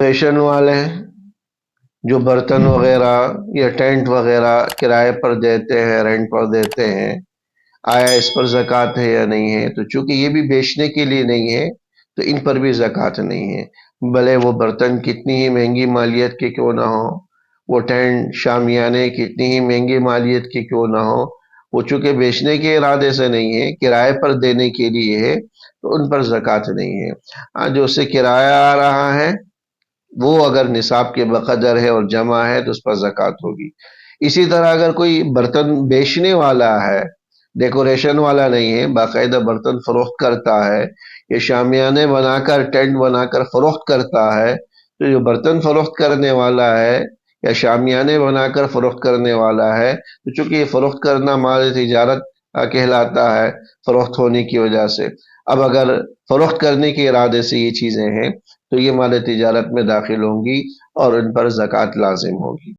ریشن والے جو برتن وغیرہ یا ٹینٹ وغیرہ کرائے پر دیتے ہیں، رینٹ پر دیتے ہیں، آیا اس پر زکوٰۃ ہے یا نہیں ہے؟ تو چونکہ یہ بھی بیچنے کے لیے نہیں ہے تو ان پر بھی زکوٰۃ نہیں ہے، بھلے وہ برتن کتنی ہی مہنگی مالیت کے کیوں نہ ہو، وہ ٹینٹ شامیانے کتنی ہی مہنگی مالیت کے کیوں نہ ہو، وہ چونکہ بیچنے کے ارادے سے نہیں ہے، کرائے پر دینے کے لیے ہے، تو ان پر زکوٰۃ نہیں ہے۔ جو اس سے کرایہ آ رہا ہے وہ اگر نصاب کے بقدر ہے اور جمع ہے تو اس پر زکوٰۃ ہوگی۔ اسی طرح اگر کوئی برتن بیچنے والا ہے، ڈیکوریشن والا نہیں ہے، باقاعدہ برتن فروخت کرتا ہے، یہ شامیانے بنا کر ٹینٹ بنا کر فروخت کرتا ہے، تو جو برتن فروخت کرنے والا ہے یا شامیانے بنا کر فروخت کرنے والا ہے، تو چونکہ یہ فروخت کرنا مال تجارت کہلاتا ہے فروخت ہونے کی وجہ سے، اب اگر فروخت کرنے کے ارادے سے یہ چیزیں ہیں تو یہ مال تجارت میں داخل ہوں گی اور ان پر زکوٰۃ لازم ہوگی۔